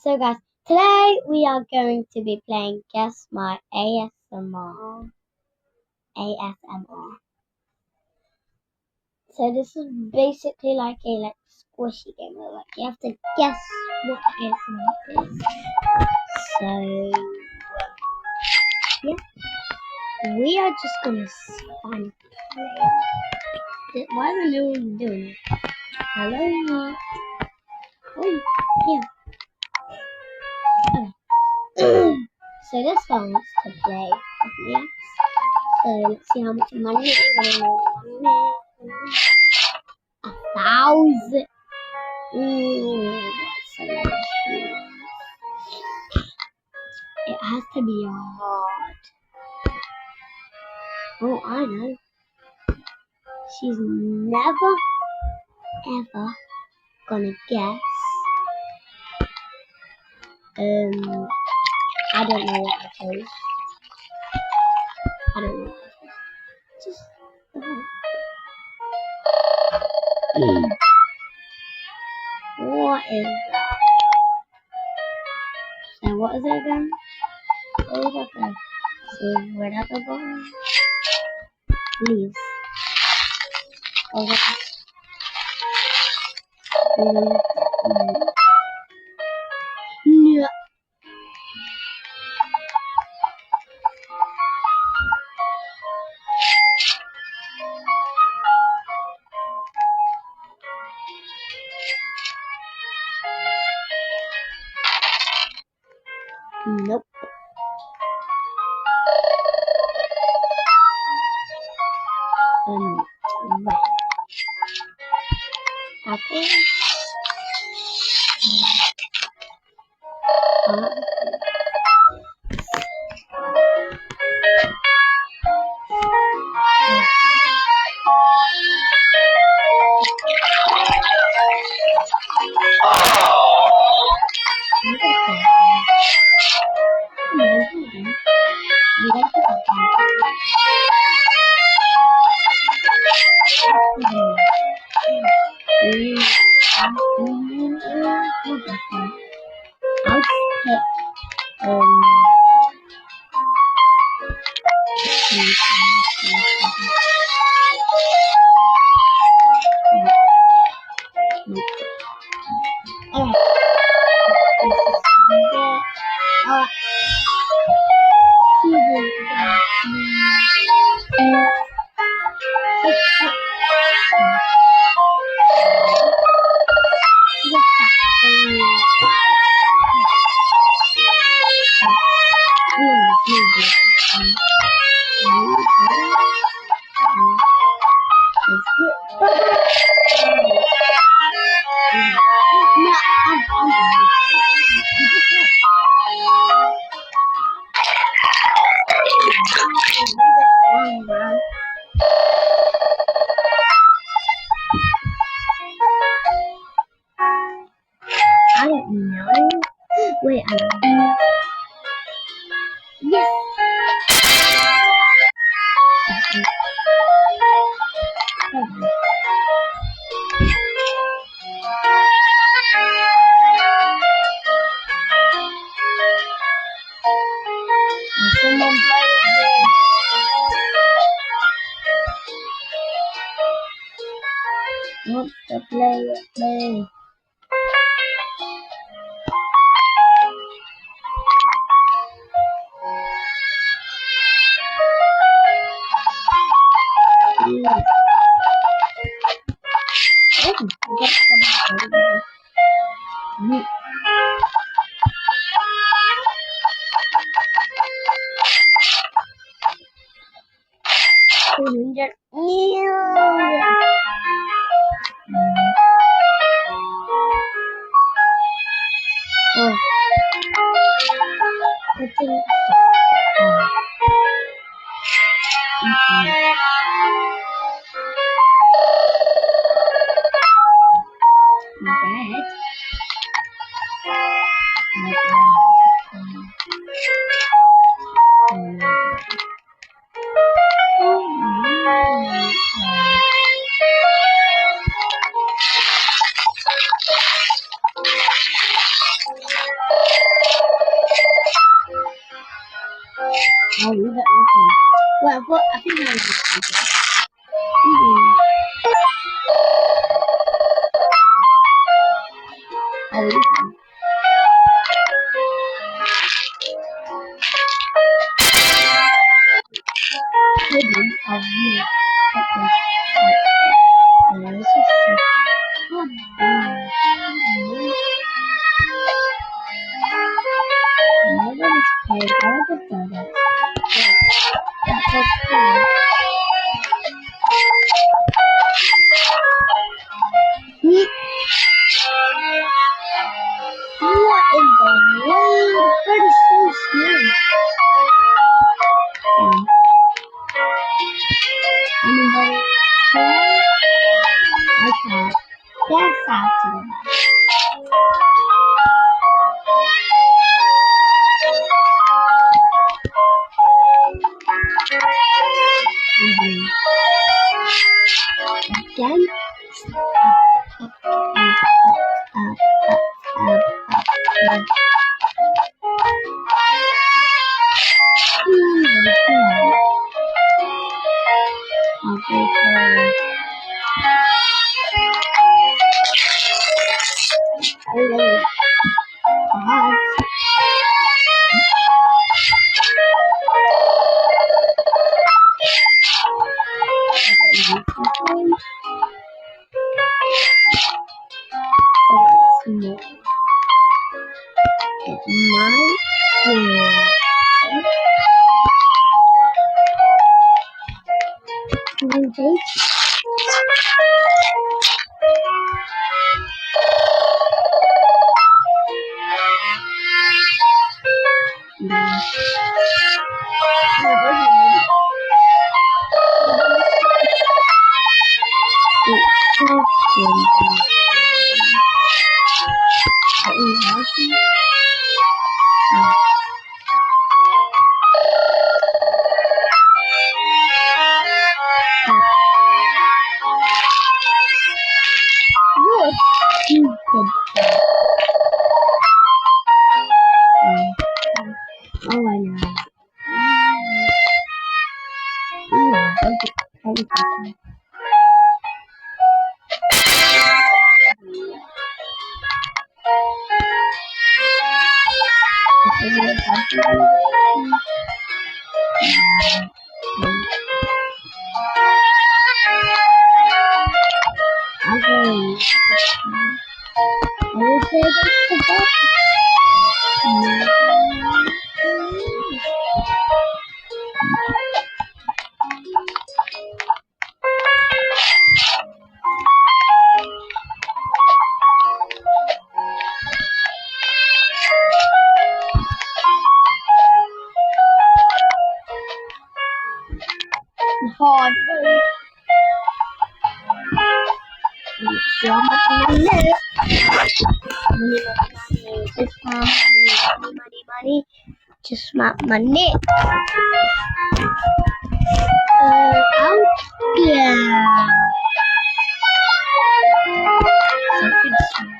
So guys, today we are going to be playing Guess My ASMR. ASMR. So this is basically like a squishy game where you have to guess what ASMR is. So yeah, we are just gonna find why are no one doing it? Hello. Oh yeah. Okay. So this one wants to play with me. So let's see how much money I got. 1,000. Ooh, that's so much. It has to be hard. Oh, I know. She's never, ever gonna guess. I don't know what I chose. I don't know. Just. What is that? So what is it again? What was that? So right at the bottom. Leaves. Oh, that's. No. Nope. Right. Apple. I'll pick I don't know. Wait, I don't know. Yes! Someone play with me. Wants to play with me. I'll leave it open. Well, but I think I'll leave it open. I'll leave it. Hidden of me. Let's just see. Oh, nobody's played. I just done it. That was cool. What in the world? That is so smooth. Anybody? I can't. That's fast to the left. Again. Hard work. So much money. Just money. Just money. Out there. Something small.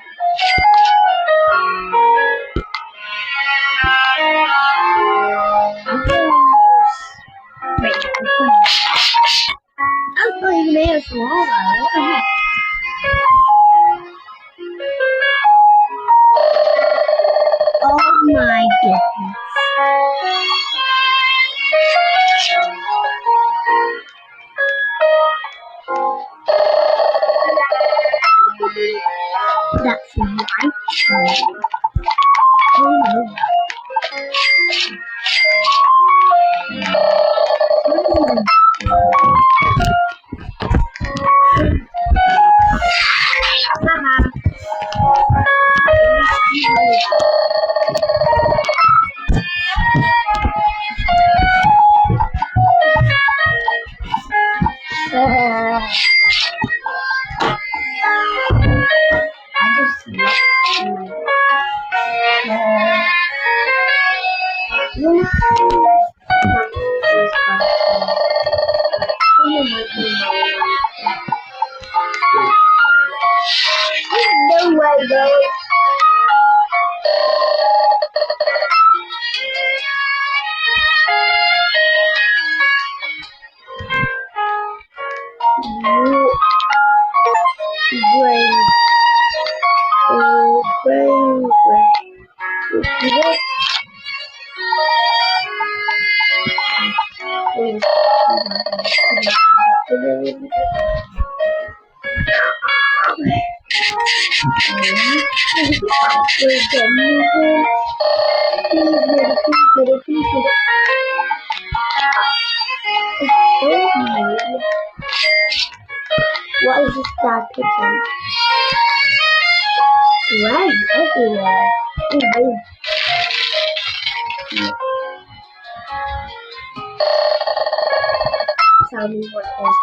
Wait, I thought you made us wall. What the heck? Oh my goodness. That's right. Oh no. No way, though. What is this dark kitchen? Red everywhere. Ooh, tell me what is.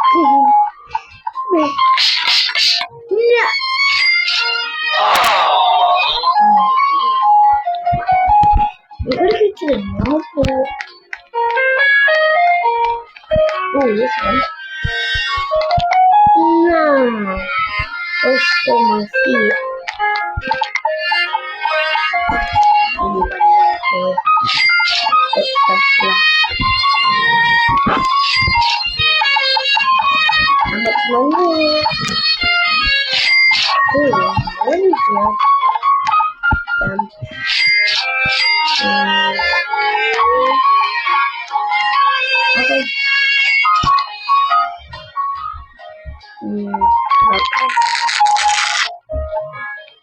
No. We're gonna get to the north pole. Oh, this one. No. Oh, still my feet. Anybody want to? It's the how much money? Ooh, what is that? Okay. Okay.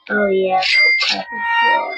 Oh yeah, okay, for sure.